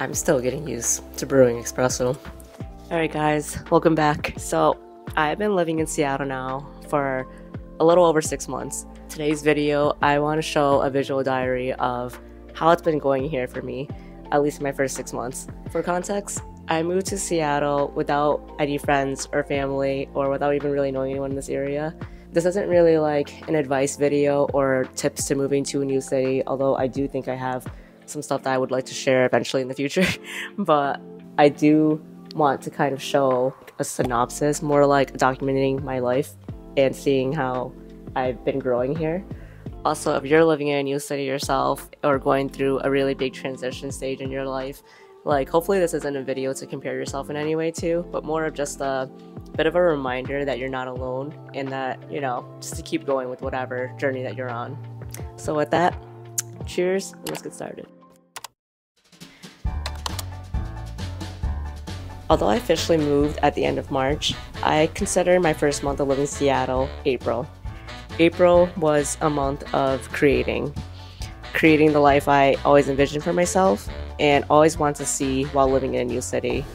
I'm still getting used to brewing espresso. Alright guys, welcome back. So, I've been living in Seattle now for a little over 6 months. Today's video, I want to show a visual diary of how it's been going here for me, at least in my first 6 months. For context, I moved to Seattle without any friends or family, or without even really knowing anyone in this area. This isn't really like an advice video or tips to moving to a new city, although I do think I have some stuff that I would like to share eventually in the future. But I do want to kind of show a synopsis, more like documenting my life and seeing how I've been growing here. Also, if you're living in a new city yourself or going through a really big transition stage in your life, like hopefully this isn't a video to compare yourself in any way to, but more of just a bit of a reminder that you're not alone and that, you know, just to keep going with whatever journey that you're on. So with that, cheers and let's get started. Although I officially moved at the end of March, I consider my first month of living in Seattle April. April was a month of creating the life I always envisioned for myself and always wanted to see while living in a new city.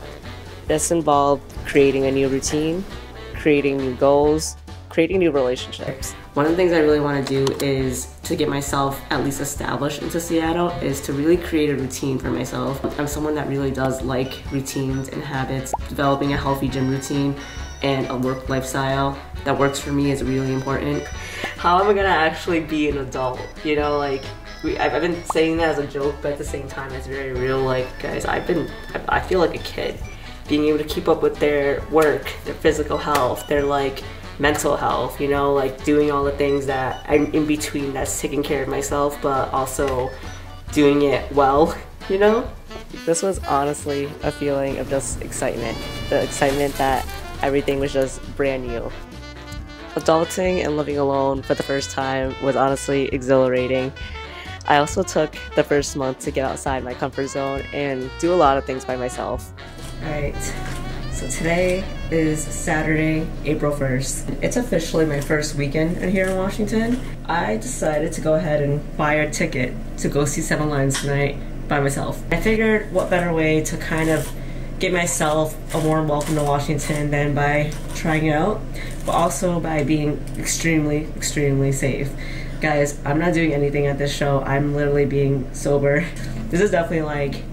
This involved creating a new routine, creating new goals, creating new relationships. One of the things I really want to do is to get myself at least established into Seattle is to really create a routine for myself. I'm someone that really does like routines and habits. Developing a healthy gym routine and a work lifestyle that works for me is really important. How am I gonna actually be an adult? You know, like, I've been saying that as a joke, but at the same time it's very real. Like, guys, I feel like a kid. Being able to keep up with their work, their physical health, their like mental health, you know, like doing all the things that I'm in between, that's taking care of myself, but also doing it well, you know? This was honestly a feeling of just excitement. The excitement that everything was just brand new. Adulting and living alone for the first time was honestly exhilarating. I also took the first month to get outside my comfort zone and do a lot of things by myself. Alright, so today is Saturday, April 1st. It's officially my first weekend here in Washington. I decided to go ahead and buy a ticket to go see Seven Lions tonight by myself. I figured what better way to kind of get myself a warm welcome to Washington than by trying it out, but also by being extremely, extremely safe. Guys, I'm not doing anything at this show. I'm literally being sober. This is definitely like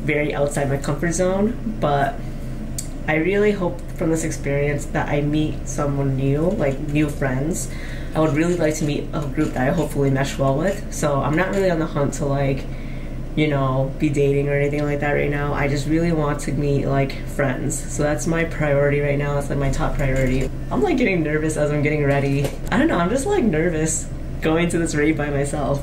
very outside my comfort zone, but I really hope from this experience that I meet someone new, like new friends. I would really like to meet a group that I hopefully mesh well with. So I'm not really on the hunt to like, you know, be dating or anything like that right now. I just really want to meet like friends. So that's my priority right now. That's like my top priority. I'm like getting nervous as I'm getting ready. I don't know, I'm just like nervous going to this rave by myself.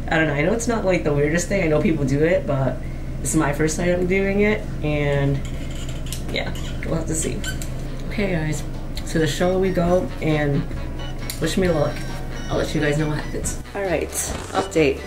I don't know, I know it's not like the weirdest thing. I know people do it, but this is my first time doing it, and yeah, we'll have to see. Okay guys, to the show we go, and wish me luck. I'll let you guys know what happens. Alright, update.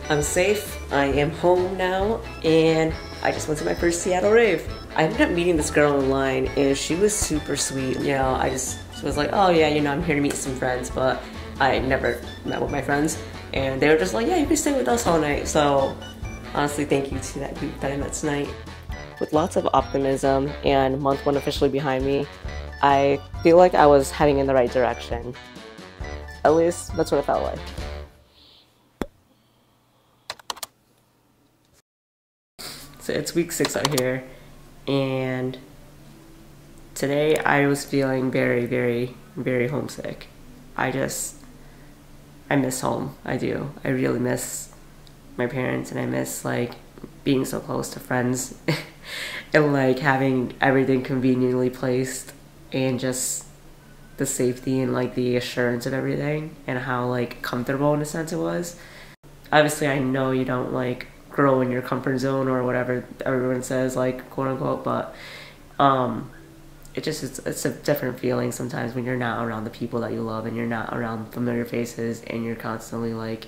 I'm safe, I am home now, and I just went to my first Seattle rave. I ended up meeting this girl online, and she was super sweet. You know, I just was like, oh yeah, you know, I'm here to meet some friends, but I never met with my friends. And they were just like, yeah, you can stay with us all night. So honestly, thank you to that group that I met tonight. With lots of optimism and month one officially behind me, I feel like I was heading in the right direction. At least, that's what it felt like. So it's week 6 out here, and today I was feeling very, very, very homesick. I miss home. I do. I really miss my parents, and I miss like being so close to friends and like having everything conveniently placed, and just the safety and like the assurance of everything, and how like comfortable in a sense it was. Obviously I know you don't like grow in your comfort zone or whatever everyone says, like quote unquote, but it's a different feeling sometimes when you're not around the people that you love, and you're not around familiar faces, and you're constantly like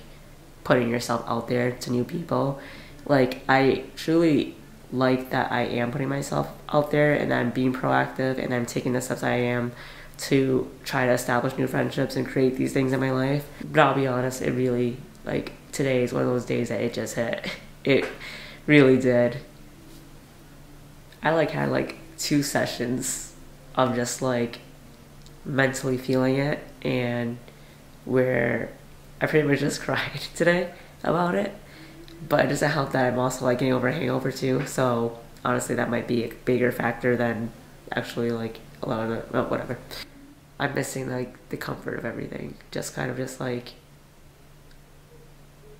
putting yourself out there to new people. Like, I truly like that I am putting myself out there, and I'm being proactive, and I'm taking the steps I am to try to establish new friendships and create these things in my life. But I'll be honest, it really, like, today is one of those days that it just hit. It really did. I like had like 2 sessions of just like mentally feeling it, and where I pretty much just cried today about it. But it doesn't help that I'm also like getting over a hangover too, so honestly that might be a bigger factor than actually like a lot of the, well, whatever. I'm missing like the comfort of everything, just kind of just like,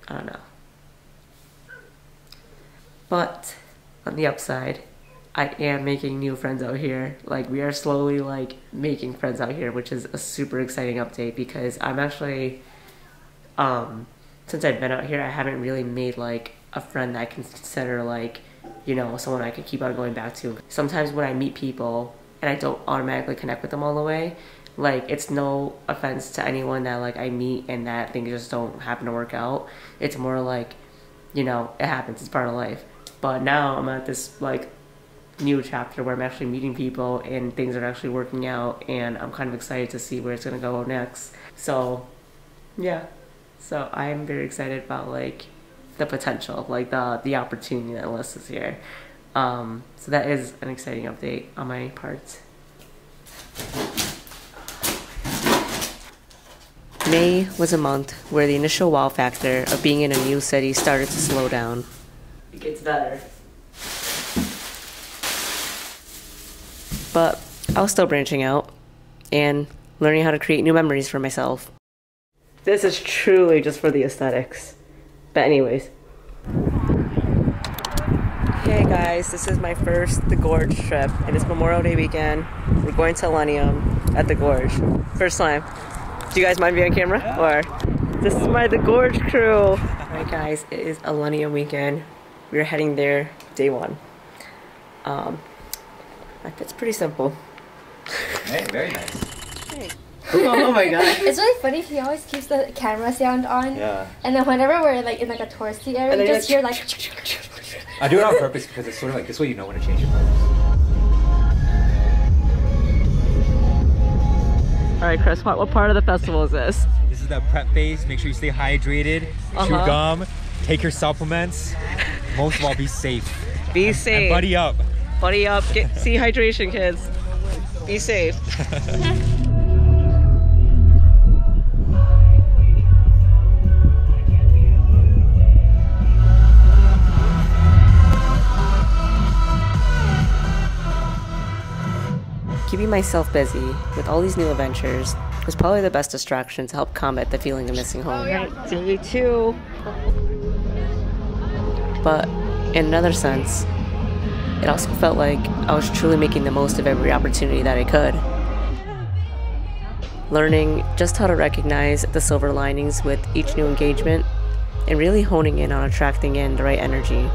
I don't know. But on the upside, I am making new friends out here. Like, we are slowly like making friends out here, which is a super exciting update, because I'm actually, since I've been out here, I haven't really made like a friend that I can consider like, you know, someone I can keep on going back to. Sometimes when I meet people and I don't automatically connect with them all the way, like, it's no offense to anyone that like I meet and that things just don't happen to work out. It's more like, you know, it happens, it's part of life. But now I'm at this like new chapter where I'm actually meeting people and things are actually working out, and I'm kind of excited to see where it's gonna go next. So yeah, so I'm very excited about like the potential, like the opportunity that lists here. So that is an exciting update on my part. May was a month where the initial wow factor of being in a new city started to slow down. It gets better. But I was still branching out and learning how to create new memories for myself. This is truly just for the aesthetics. But anyways. Hey guys, this is my first The Gorge trip, and it's Memorial Day weekend. We're going to Millennium at The Gorge. First time. Do you guys mind being on camera? Yeah. Or this is my The Gorge crew. Alright guys, it is Millennium weekend. We're heading there day 1. It's pretty simple. Hey, very nice. Hey. Oh my god. It's really funny, he always keeps the camera sound on. Yeah. And then whenever we're like in like a touristy area, you just hear like... I do it on purpose because it's sort of like this way you know when to change your focus. Alright Chris, what part of the festival is this? This is the prep phase. Make sure you stay hydrated, chew gum, take your supplements. Most of all, be safe. Be safe. And buddy up. Buddy up. See hydration, kids. Be safe. Keeping myself busy with all these new adventures was probably the best distraction to help combat the feeling of missing home. Right, day 2. But in another sense, it also felt like I was truly making the most of every opportunity that I could. Learning just how to recognize the silver linings with each new engagement, and really honing in on attracting in the right energy.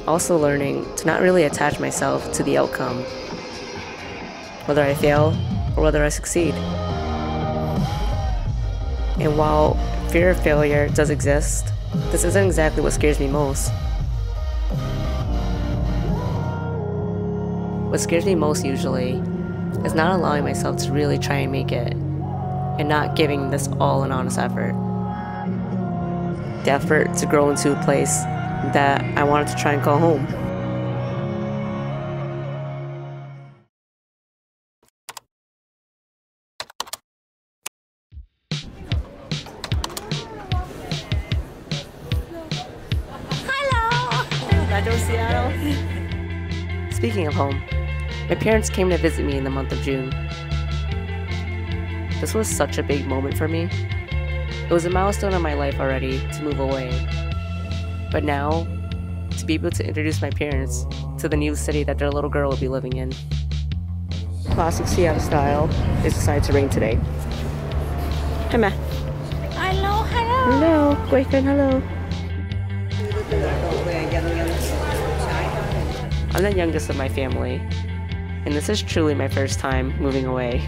Also learning to not really attach myself to the outcome, whether I fail or whether I succeed. And while fear of failure does exist, this isn't exactly what scares me most. What scares me most usually is not allowing myself to really try and make it, and not giving this all an honest effort. The effort to grow into a place that I wanted to try and call home. Seattle. Speaking of home, my parents came to visit me in the month of June. This was such a big moment for me. It was a milestone in my life already to move away. But now, to be able to introduce my parents to the new city that their little girl will be living in. Classic Seattle style is decided to rain today. Hi, Ma. Hello, hello. Hello, boyfriend, hello. I'm the youngest of my family, and this is truly my first time moving away.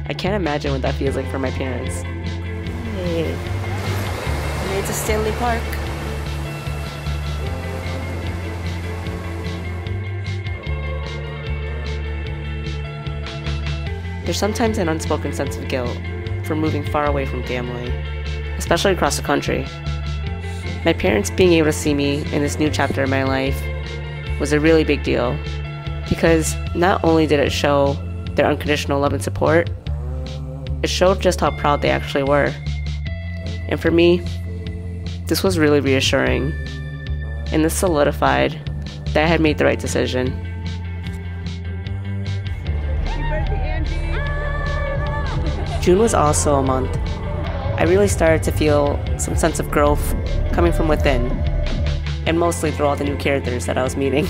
I can't imagine what that feels like for my parents. Hey, I made it to Stanley Park. There's sometimes an unspoken sense of guilt for moving far away from family, especially across the country. My parents being able to see me in this new chapter of my life was a really big deal, because not only did it show their unconditional love and support, it showed just how proud they actually were. And for me, this was really reassuring, and this solidified that I had made the right decision. June was also a month I really started to feel some sense of growth coming from within, and mostly through all the new characters that I was meeting.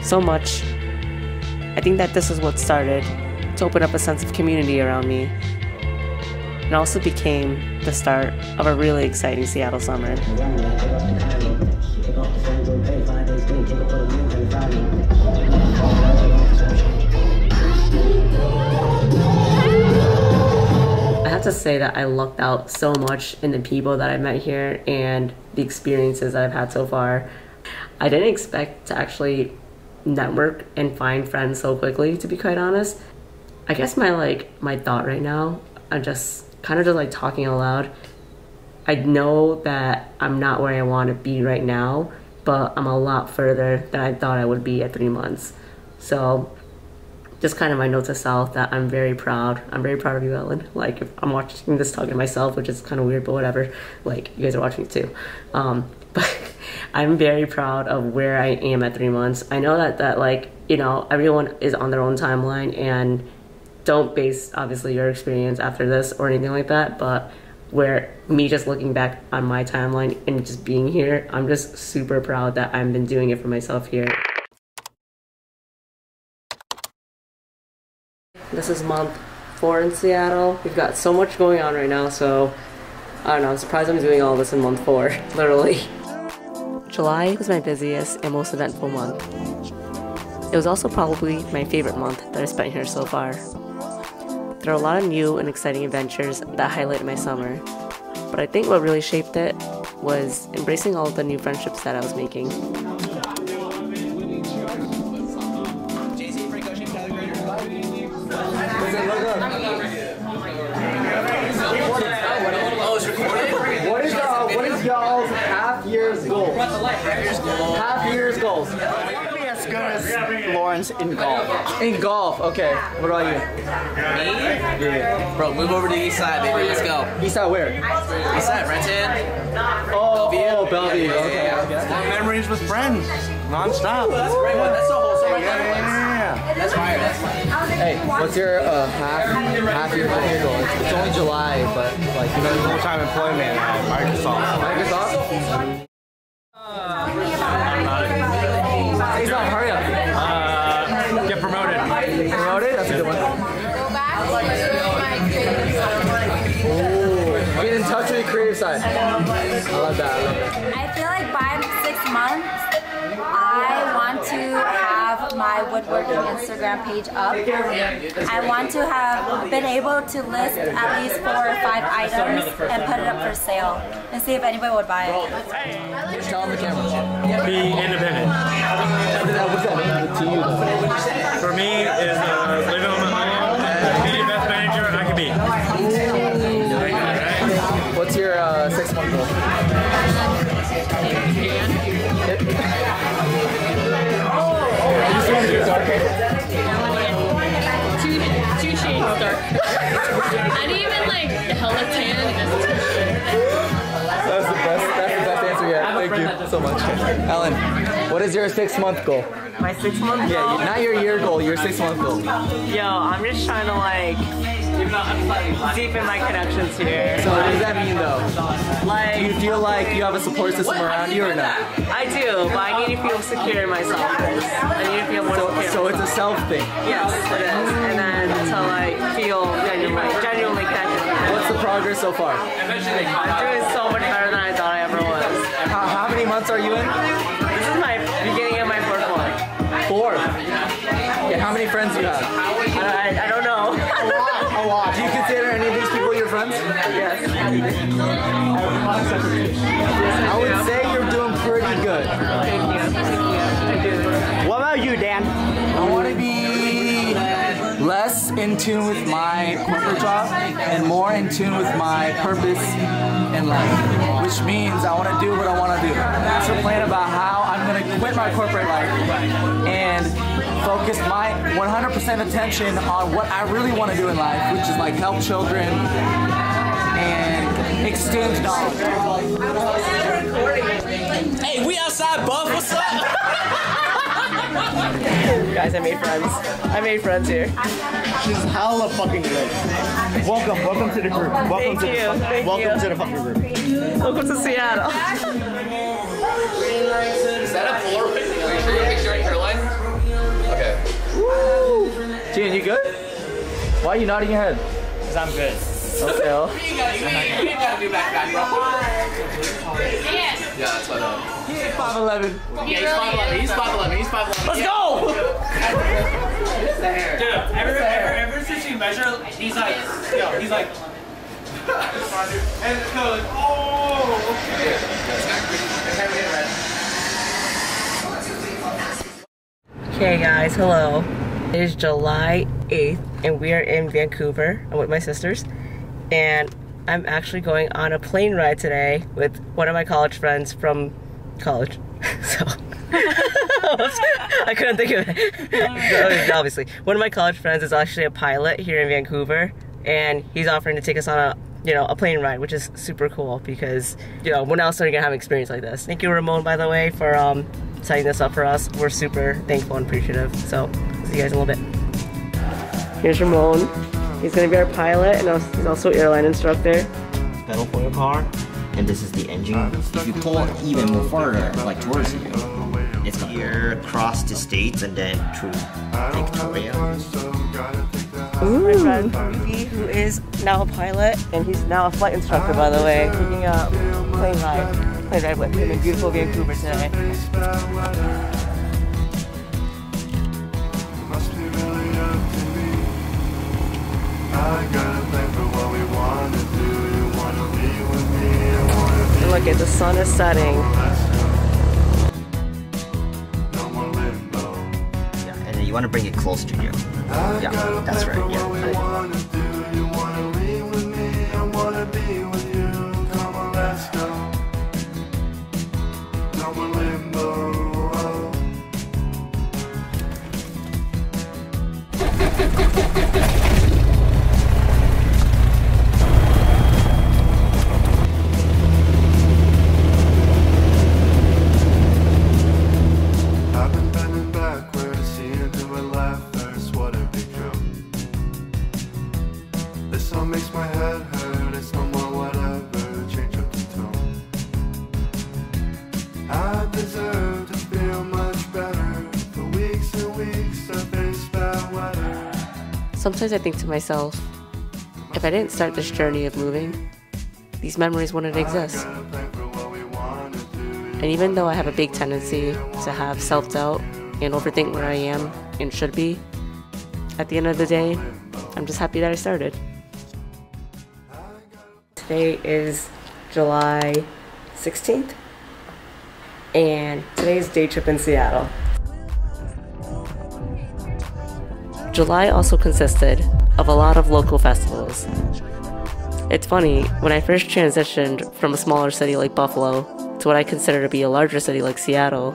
So much, I think that this is what started to open up a sense of community around me. It also became the start of a really exciting Seattle summer. I have to say that I lucked out so much in the people that I met here and the experiences that I've had so far. I didn't expect to actually network and find friends so quickly, to be quite honest. I guess my thought right now, I'm just kind of just talking out loud. I know that I'm not where I want to be right now, but I'm a lot further than I thought I would be at 3 months. So just kind of my note to self that I'm very proud. I'm very proud of you, Ellen. If I'm watching this talking to myself, which is kind of weird, but whatever. You guys are watching it too. But I'm very proud of where I am at 3 months. I know that everyone is on their own timeline, and don't base obviously your experience after this or anything like that, but where me just looking back on my timeline and just being here, I'm just super proud that I've been doing it for myself here. This is month 4 in Seattle. We've got so much going on right now, so I don't know, I'm surprised I'm doing all this in month 4, literally. July was my busiest and most eventful month. It was also probably my favorite month that I spent here so far. There are a lot of new and exciting adventures that highlighted my summer, but I think what really shaped it was embracing all of the new friendships that I was making. What is y'all's half-year's goal? Half-year's goals. As good as Lawrence in golf. In golf, okay. What about you? Me? Yeah. Bro, move over to the east side, baby. Let's go. East side where? East side, Renton. Bellevue. Okay. Long memories with friends. Non-stop. That's a great one. That's the whole summer. Yeah. That's fire. That's fire. Hey, what's your half year goal? It's only July, but Full-time employment at Microsoft. Microsoft? Hey, Zach, hurry up. Get promoted. Promoted? That's a good one. Go back to my creative side. Get in touch with your creative side. I love that. I feel like by 6 months, I want to have my woodworking Instagram page up. I want to have been able to list at least 4 or 5 items and put it up for sale and see if anybody would buy it. Tell them the camera. Be independent. What's that mean to you? For me, is living on my own, be the best manager I can be. What's your 6-month goal? Two shades dark. Not even hella tan. That's the best answer yet. Thank you so much. Ellen, what is your 6-month goal? My 6-month Yeah, goal? not your year goal, your 6-month goal. Yo, I'm just trying to deepen my connections here. So what does that mean though? Do you feel like you have a support system around you or not? I do, but I need to feel secure in myself first. I need to feel more secure. So it's a self thing. Yes, it is. And then to feel genuinely connected. What's the progress so far? I'm doing so much better than I thought I ever was. How many months are you in? This is my beginning of my 4th month. 4. Yeah, how many friends do you have? I don't know. A lot. Do you consider any of these people your friends? Yes. I would say you're doing pretty good. Thank you. I do. What about you, Dan? I want to be less in tune with my corporate job and more in tune with my purpose in life, which means I want to do what I want to do. Master plan about how I'm going to quit my corporate life and focus my 100% attention on what I really want to do in life, which is like help children and exchange knowledge. Hey, we outside, Buff. What's up? Guys, I made friends. I made friends here. She's hella fucking good. Welcome to the group. Welcome to the fucking group. Welcome to Seattle. Is that a Polaroid? Are you sure you're picturing her line? Okay. Woo! Gene, you good? Why are you nodding your head? Because I'm good. Okay. You ain't gotta do back, bro. Yeah, that's what He's 5'11". Yeah, he's 5'11. He's 5'11. Let's go! Dude, ever since you measure, he's like, he's like. And it's kind of like, oh, okay. Okay guys, hello. It is July 8th and we are in Vancouver. I'm with my sisters and I'm actually going on a plane ride today with one of my college friends from college. So I couldn't think of it. Obviously, one of my college friends is actually a pilot here in Vancouver and he's offering to take us on a plane ride, which is super cool because, when else are you gonna have an experience like this? Thank you, Ramon, by the way, for setting this up for us. We're super thankful and appreciative. So, see you guys in a little bit. Here's Ramon. He's gonna be our pilot and he's also an airline instructor. Pedal for your car, and this is the engine. If you pull it even more further, like towards you, it's here across the states and then through Victoria. My friend Ruby, who is now a pilot, and he's now a flight instructor, by the way, taking a plane ride with him in beautiful Vancouver today. And look at the sun is setting. Yeah, and then you want to bring it close to you. Yeah, that's right. Yeah. Makes my head hurt, it's no more whatever, change up the tone. I deserve to feel much better. For weeks and weeks I face bad weather. Sometimes I think to myself, if I didn't start this journey of moving, these memories wouldn't exist. And even though I have a big tendency to have self-doubt and overthink where I am and should be, at the end of the day, I'm just happy that I started. Today is July 16th, and today's day trip in Seattle. July also consisted of a lot of local festivals. It's funny, when I first transitioned from a smaller city like Buffalo to what I consider to be a larger city like Seattle,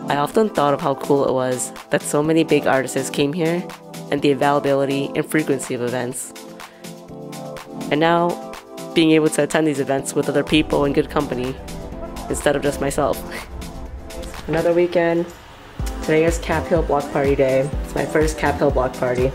I often thought of how cool it was that so many big artists came here and the availability and frequency of events. And now, being able to attend these events with other people in good company instead of just myself. Another weekend. Today is Cap Hill Block Party Day. It's my first Cap Hill Block Party.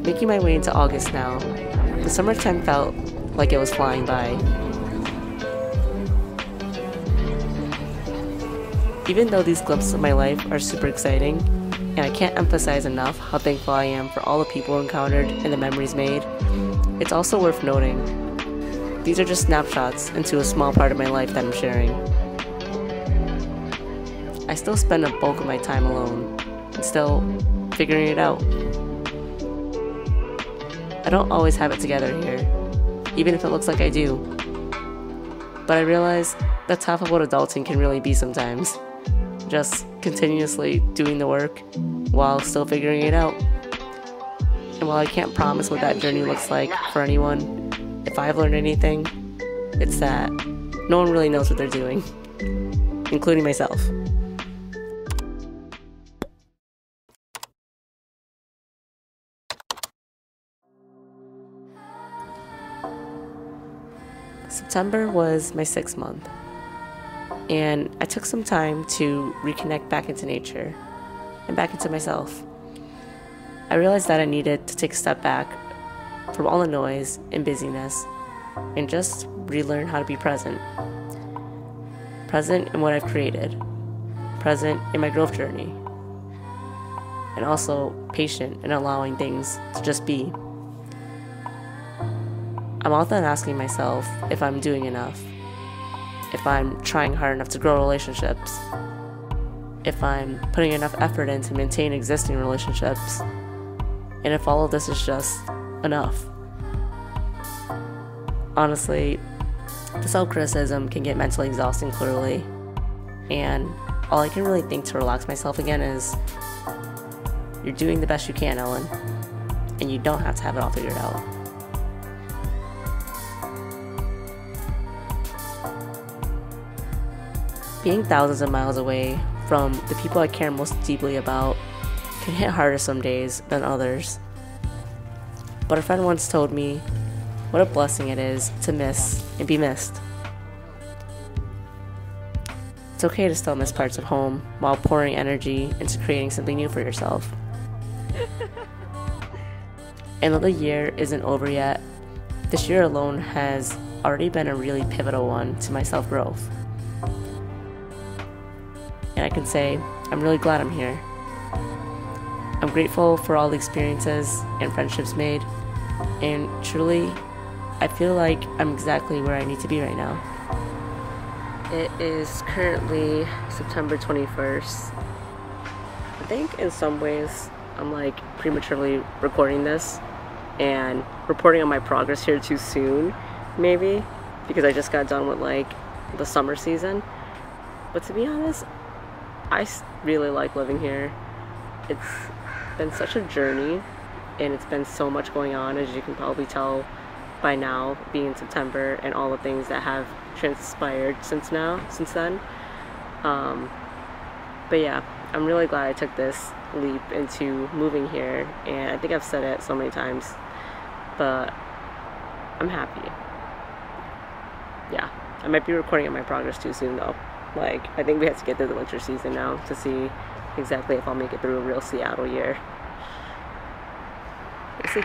Making my way into August now, the summertime felt like it was flying by. Even though these glimpses of my life are super exciting, and I can't emphasize enough how thankful I am for all the people encountered and the memories made, it's also worth noting these are just snapshots into a small part of my life that I'm sharing. I still spend a bulk of my time alone, and still figuring it out. I don't always have it together here, even if it looks like I do. But I realize that's half of what adulting can really be sometimes. Just continuously doing the work while still figuring it out. And while I can't promise what that journey looks like for anyone, if I've learned anything, it's that no one really knows what they're doing, including myself. September was my 6th month, and I took some time to reconnect back into nature and back into myself. I realized that I needed to take a step back from all the noise and busyness and just relearn how to be present. Present in what I've created, present in my growth journey, and also patient in allowing things to just be. I'm often asking myself if I'm doing enough, if I'm trying hard enough to grow relationships, if I'm putting enough effort in to maintain existing relationships, and if all of this is just enough. Honestly, the self-criticism can get mentally exhausting clearly, and all I can really think to relax myself again is, you're doing the best you can, Ellen, and you don't have to have it all figured out. Being thousands of miles away from the people I care most deeply about can hit harder some days than others. But a friend once told me what a blessing it is to miss and be missed. It's okay to still miss parts of home while pouring energy into creating something new for yourself. And though the year isn't over yet, this year alone has already been a really pivotal one to my self-growth. And I can say, I'm really glad I'm here. I'm grateful for all the experiences and friendships made, and truly, I feel like I'm exactly where I need to be right now. It is currently September 21st. I think in some ways I'm like prematurely recording this and reporting on my progress here too soon, maybe, because I just got done with like the summer season. But to be honest, I really like living here. It's been such a journey, and it's been so much going on, as you can probably tell by now, being in September, and all the things that have transpired since then. But yeah, I'm really glad I took this leap into moving here, and I think I've said it so many times, but I'm happy. Yeah, I might be recording on my progress too soon though. Like, I think we have to get through the winter season now to see exactly if I'll make it through a real Seattle year. We'll see.